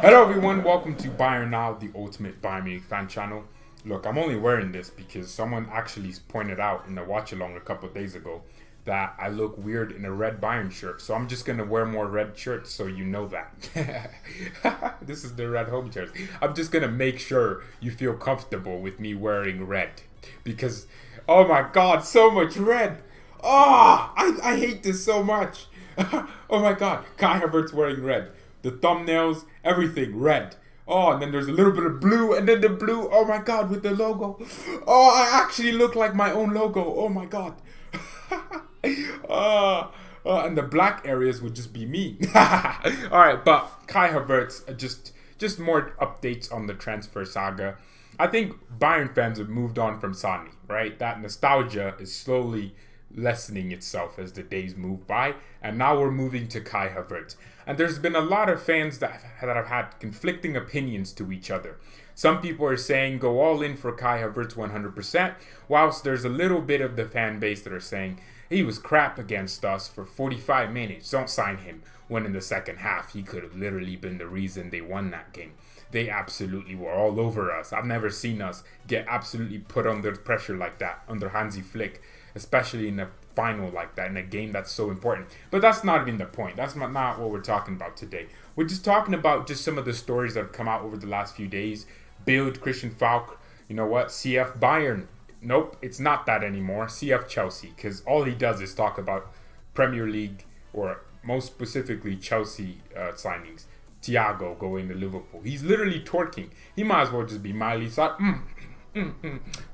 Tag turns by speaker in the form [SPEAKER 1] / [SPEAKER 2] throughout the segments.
[SPEAKER 1] Hello everyone, welcome to BayernNow, the ultimate Bayern Munich fan channel. Look, I'm only wearing this because someone actually pointed out in the watch along a couple of days ago that I look weird in a red Bayern shirt. So I'm just gonna wear more red shirts so you know that. This is the red home shirt. I'm just gonna make sure you feel comfortable with me wearing red. Because, oh my god, so much red! Oh, I hate this so much. Oh my god, Kai Havertz wearing red. The thumbnails, everything red. Oh, and then there's a little bit of blue, and then the blue, oh my god, with the logo. Oh, I actually look like my own logo. Oh my god. And the black areas would just be me. Alright, but Kai Havertz, just more updates on the transfer saga. I think Bayern fans have moved on from Sani, right? That nostalgia is slowly lessening itself as the days move by, and now we're moving to Kai Havertz. And there's been a lot of fans that have had conflicting opinions to each other. Some people are saying go all in for Kai Havertz 100%, whilst there's a little bit of the fan base that are saying he was crap against us for 45 minutes, don't sign him, when in the second half he could have literally been the reason they won that game. They absolutely were all over us. I've never seen us get absolutely put under pressure like that under Hansi Flick, especially in a final like that, in a game that's so important. But that's not even the point. That's not what we're talking about today. We're just talking about just some of the stories that have come out over the last few days. Build Christian Falk, you know what, CF Bayern. Nope, it's not that anymore. CF Chelsea, because all he does is talk about Premier League, or most specifically Chelsea signings. Thiago going to Liverpool. He's literally twerking. He might as well just be Miley Cyrus.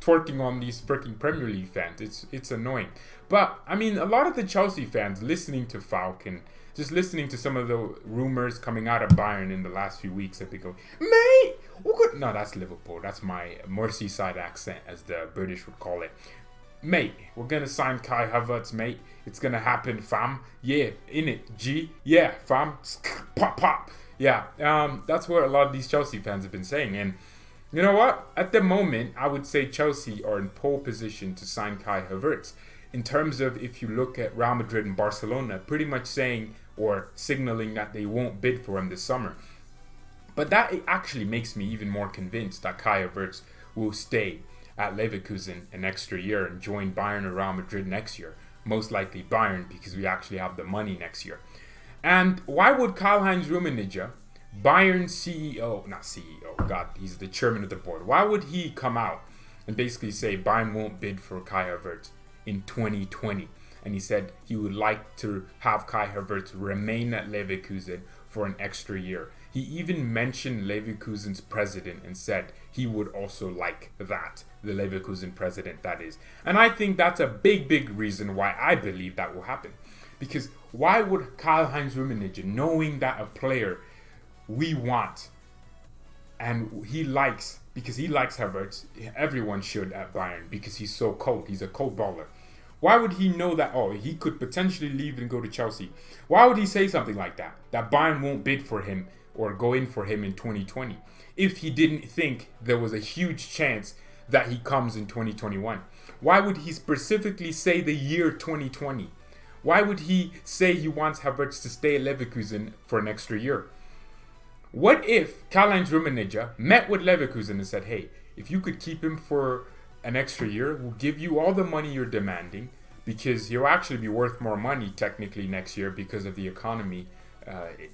[SPEAKER 1] Twerking on these freaking Premier League fans. It's annoying. But I mean, a lot of the Chelsea fans listening to Falk and just listening to some of the rumors coming out of Bayern in the last few weeks, that they go, mate, no, that's Liverpool. That's my Merseyside accent, as the British would call it. Mate, we're gonna sign Kai Havertz, mate. It's gonna happen, fam. Yeah, in it, G. Yeah, fam. Pop, pop. Yeah, that's what a lot of these Chelsea fans have been saying. And you know what? At the moment, I would say Chelsea are in pole position to sign Kai Havertz. In terms of, if you look at Real Madrid and Barcelona, pretty much saying or signaling that they won't bid for him this summer. But that actually makes me even more convinced that Kai Havertz will stay at Leverkusen an extra year and join Bayern or Real Madrid next year. Most likely Bayern, because we actually have the money next year. And why would Karl-Heinz Rummenigge, Bayern God, he's the chairman of the board. Why would he come out and basically say Bayern won't bid for Kai Havertz in 2020? And he said he would like to have Kai Havertz remain at Leverkusen for an extra year. He even mentioned Leverkusen's president and said he would also like that. The Leverkusen president, that is. And I think that's a big reason why I believe that will happen. Because why would Karl-Heinz Rummenigge, knowing that a player we want and he likes, because he likes Havertz, everyone should at Bayern, because he's so cold, he's a cold baller. Why would he know that, he could potentially leave and go to Chelsea? Why would he say something like that? That Bayern won't bid for him or go in for him in 2020, if he didn't think there was a huge chance that he comes in 2021? Why would he specifically say the year 2020? Why would he say he wants Havertz to stay at Leverkusen for an extra year? What if Karl-Heinz Rummenigge met with Leverkusen and said, hey, if you could keep him for an extra year, we'll give you all the money you're demanding, because he'll actually be worth more money technically next year because of the economy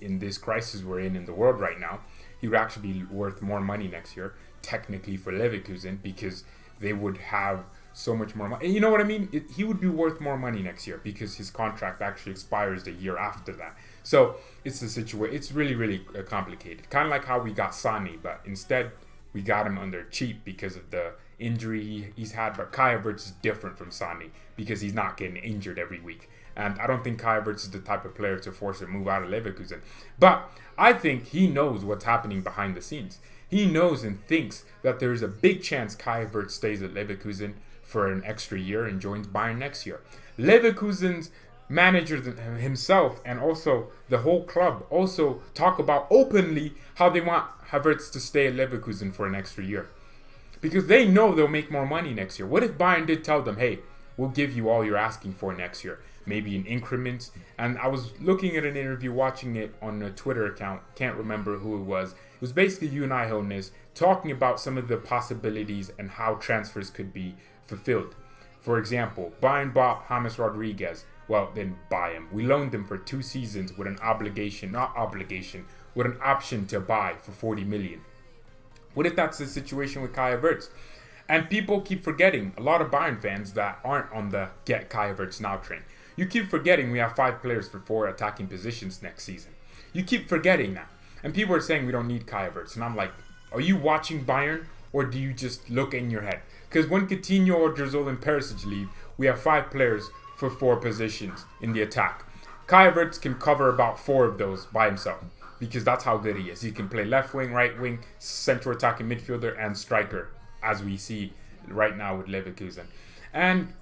[SPEAKER 1] in this crisis we're in the world right now. He would actually be worth more money next year, technically, for Leverkusen, because they would have so much more money. And you know what I mean? He would be worth more money next year because his contract actually expires the year after that. So it's a situation. It's really complicated. Kind of like how we got Sani, but instead we got him under cheap because of the injury he's had. But Kai Havertz is different from Sani because he's not getting injured every week. And I don't think Kai Havertz is the type of player to force a move out of Leverkusen. But I think he knows what's happening behind the scenes. He knows and thinks that there is a big chance Kai Havertz stays at Leverkusen for an extra year and joins Bayern next year. Leverkusen's manager himself and also the whole club also talk about openly how they want Havertz to stay at Leverkusen for an extra year, because they know they'll make more money next year. What if Bayern did tell them, hey, we'll give you all you're asking for next year, maybe in increments. And I was looking at an interview, watching it on a Twitter account, can't remember who it was. It was basically Unai Hoeneß talking about some of the possibilities and how transfers could be fulfilled. For example, Bayern bought James Rodriguez. Well, didn't buy him. We loaned him for 2 seasons with an with an option to buy for 40 million. What if that's the situation with Kai Havertz? And people keep forgetting, a lot of Bayern fans that aren't on the get Kai Havertz now train. You keep forgetting we have 5 players for 4 attacking positions next season. You keep forgetting that. And people are saying we don't need Kai Havertz. And I'm like, are you watching Bayern or do you just look in your head? Because when Coutinho or Ozil and Perisic leave, we have 5 players for 4 positions in the attack. Kai Havertz can cover about 4 of those by himself because that's how good he is. He can play left wing, right wing, central attacking midfielder, and striker, as we see right now with Leverkusen. And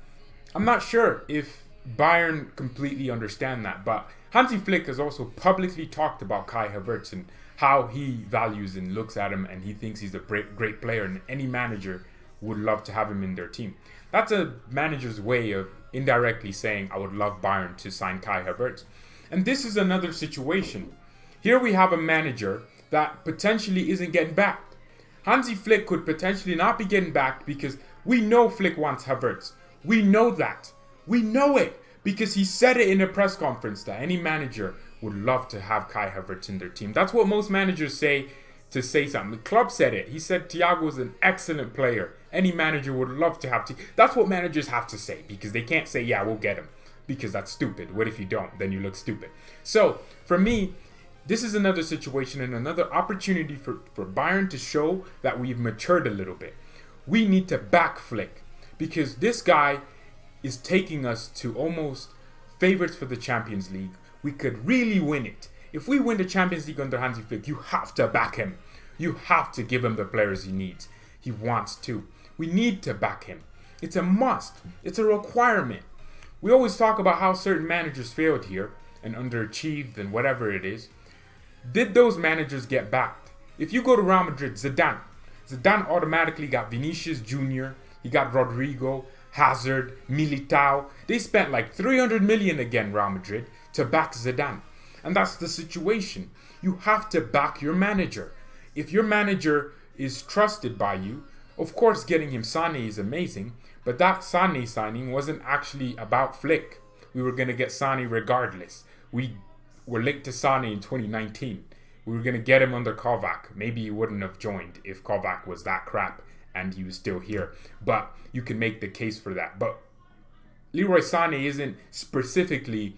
[SPEAKER 1] I'm not sure if Bayern completely understand that, but Hansi Flick has also publicly talked about Kai Havertz and how he values and looks at him, and he thinks he's a great player, and any manager would love to have him in their team. That's a manager's way of indirectly saying, I would love Bayern to sign Kai Havertz. And this is another situation. Here we have a manager that potentially isn't getting backed. Hansi Flick could potentially not be getting backed because we know Flick wants Havertz. We know that. We know it because he said it in a press conference that any manager would love to have Kai Havertz in their team. That's what most managers say to say something. The club said it. He said Thiago is an excellent player. Any manager would love to have That's what managers have to say because they can't say, yeah, we'll get him, because that's stupid. What if you don't? Then you look stupid. So for me, this is another situation and another opportunity for Bayern to show that we've matured a little bit. We need to back Flick because this guy is taking us to almost favorites for the Champions League. We could really win it. If we win the Champions League under Hansi Flick, you have to back him. You have to give him the players he needs. He wants to. We need to back him. It's a must. It's a requirement. We always talk about how certain managers failed here and underachieved and whatever it is. Did those managers get backed? If you go to Real Madrid, Zidane automatically got Vinicius Jr., he got Rodrigo, Hazard, Militao. They spent like 300 million again, Real Madrid, to back Zidane. And that's the situation. You have to back your manager. If your manager is trusted by you, of course getting him Sané is amazing, but that Sané signing wasn't actually about Flick. We were going to get Sané regardless. We were linked to Sané in 2019. We were going to get him under Kovac. Maybe he wouldn't have joined if Kovac was that crap and he was still here. But you can make the case for that. But Leroy Sané isn't specifically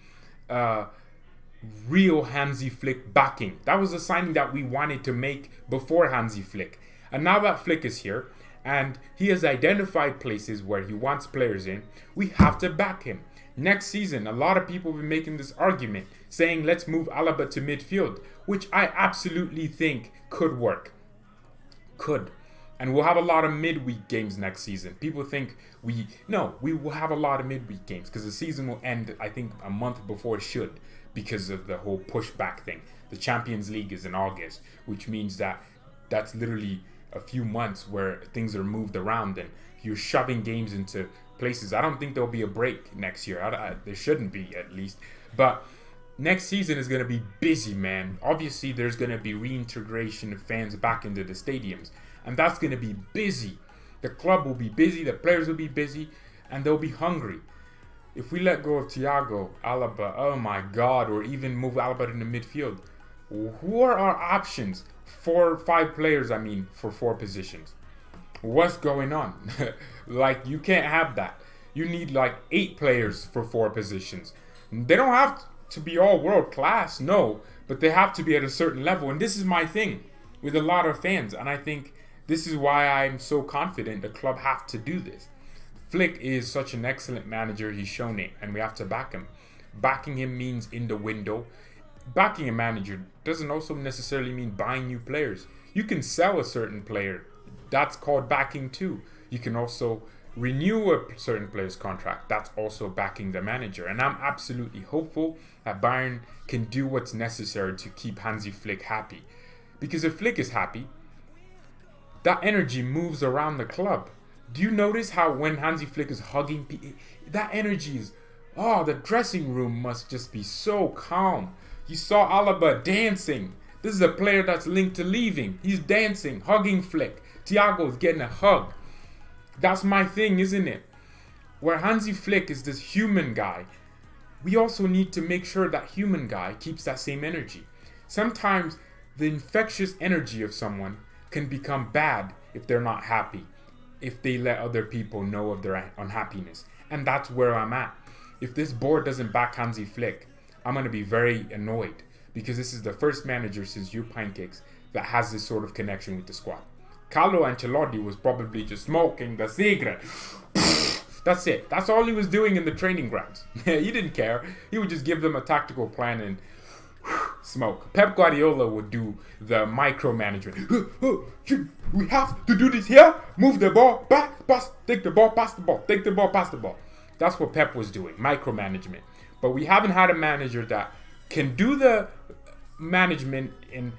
[SPEAKER 1] real Hansi Flick backing. That was a signing that we wanted to make before Hansi Flick. And now that Flick is here and he has identified places where he wants players in, we have to back him. Next season, a lot of people have been making this argument, saying let's move Alaba to midfield, which I absolutely think could work. Could. And we'll have a lot of midweek games next season. People think we will have a lot of midweek games because the season will end, I think, a month before it should because of the whole pushback thing. The Champions League is in August, which means that that's literally a few months where things are moved around and you're shoving games into places. I don't think there'll be a break next year. There shouldn't be, at least. But next season is going to be busy, man. Obviously, there's going to be reintegration of fans back into the stadiums. And that's going to be busy. The club will be busy. The players will be busy. And they'll be hungry. If we let go of Thiago, Alaba, oh my God, or even move Alaba in the midfield, who are our options? 4 or 5 players, for 4 positions. What's going on? Like, you can't have that. You need like 8 players for 4 positions. They don't have to be all world class, no, but they have to be at a certain level. And this is my thing with a lot of fans. And I think this is why I'm so confident the club have to do this. Flick is such an excellent manager. He's shown it, and we have to back him. Backing him means in the window. Backing a manager doesn't also necessarily mean buying new players. You can sell a certain player. That's called backing too. You can also renew a certain player's contract. That's also backing the manager. And I'm absolutely hopeful that Bayern can do what's necessary to keep Hansi Flick happy. Because if Flick is happy, that energy moves around the club. Do you notice how when Hansi Flick is hugging people, that energy is, oh, the dressing room must just be so calm. You saw Alaba dancing. This is a player that's linked to leaving. He's dancing, hugging Flick. Thiago's getting a hug. That's my thing, isn't it? Where Hansi Flick is this human guy, we also need to make sure that human guy keeps that same energy. Sometimes the infectious energy of someone can become bad if they're not happy, if they let other people know of their unhappiness. And that's where I'm at. If this board doesn't back Hansi Flick, I'm going to be very annoyed, because this is the first manager since Jupp Heynckes that has this sort of connection with the squad. Carlo Ancelotti was probably just smoking the cigarette. That's it. That's all he was doing in the training grounds. He didn't care. He would just give them a tactical plan and smoke. Pep Guardiola would do the micromanagement. We have to do this here. Move the ball back, pass, take the ball, pass the ball, take the ball, pass the ball. That's what Pep was doing, micromanagement. But we haven't had a manager that can do the management and,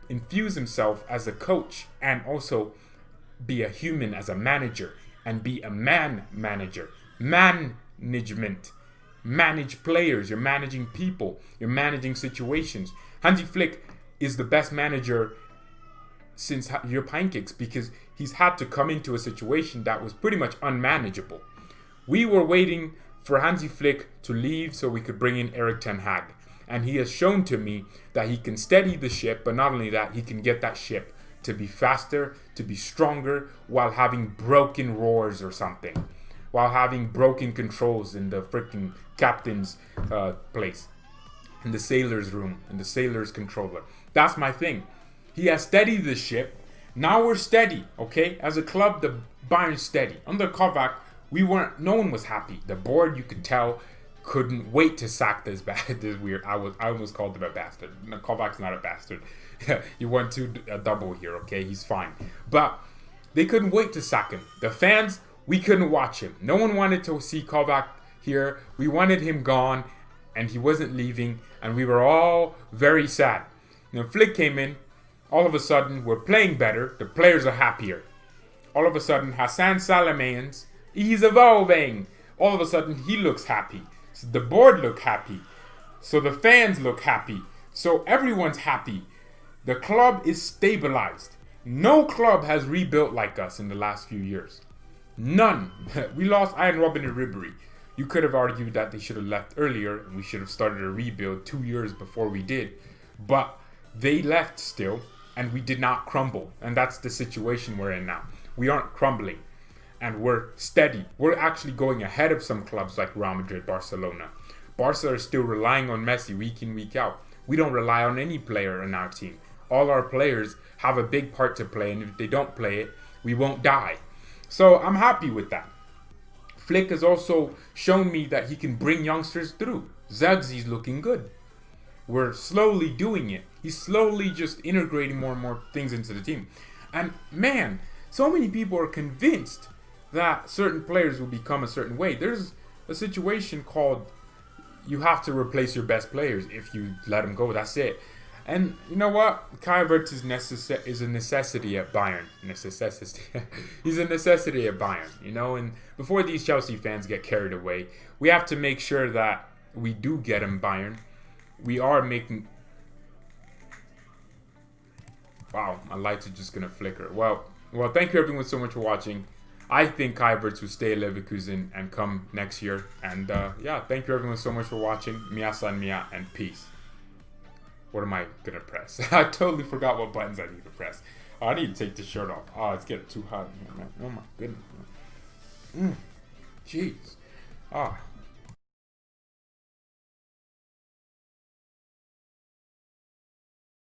[SPEAKER 1] infuse himself as a coach and also be a human as a manager and be a manager. Management. Manage players. You're managing people. You're managing situations. Hansi Flick is the best manager since Jupp Heynckes because he's had to come into a situation that was pretty much unmanageable. We were waiting for Hansi Flick to leave so we could bring in Erik ten Hag. And he has shown to me that he can steady the ship, but not only that, he can get that ship to be faster, to be stronger, while having broken roars or something. While having broken controls in the freaking captain's place. In the sailor's room, in the sailor's controller. That's my thing. He has steadied the ship. Now we're steady, okay? As a club, the Bayern's steady. Under Kovac, no one was happy. The board, you could tell, couldn't wait to sack this weird. I almost called him a bastard. No, Kovac's not a bastard. You went to a double here, okay? He's fine. But they couldn't wait to sack him. The fans, we couldn't watch him. No one wanted to see Kovac here. We wanted him gone, and he wasn't leaving, and we were all very sad. When Flick came in, all of a sudden, we're playing better. The players are happier. All of a sudden, Hassan Salamans, he's evolving. All of a sudden, he looks happy. So the board look happy. So the fans look happy. So everyone's happy. The club is stabilized. No club has rebuilt like us in the last few years. None. We lost Iron Robin and Ribery. You could have argued that they should have left earlier and we should have started a rebuild 2 years before we did. But they left still and we did not crumble. And that's the situation we're in now. We aren't crumbling. And we're steady. We're actually going ahead of some clubs like Real Madrid, Barcelona. Barca are still relying on Messi week in, week out. We don't rely on any player in our team. All our players have a big part to play, and if they don't play it, we won't die. So I'm happy with that. Flick has also shown me that he can bring youngsters through. Zagzy's looking good. We're slowly doing it. He's slowly just integrating more and more things into the team. And man, so many people are convinced that certain players will become a certain way. There's a situation called you have to replace your best players. If you let them go, that's it. And you know what? Kai Havertz is a necessity at Bayern. He's a necessity at Bayern, and before these Chelsea fans get carried away, we have to make sure that we do get him Bayern. We are making... Wow, my lights are just going to flicker. Well, thank you everyone so much for watching. I think Kai Havertz will stay at Leverkusen and come next year. And thank you everyone so much for watching. Mia san Mia and peace. What am I going to press? I totally forgot what buttons I need to press. Oh, I need to take this shirt off. Oh, it's getting too hot in here, man. Oh my goodness. Jeez.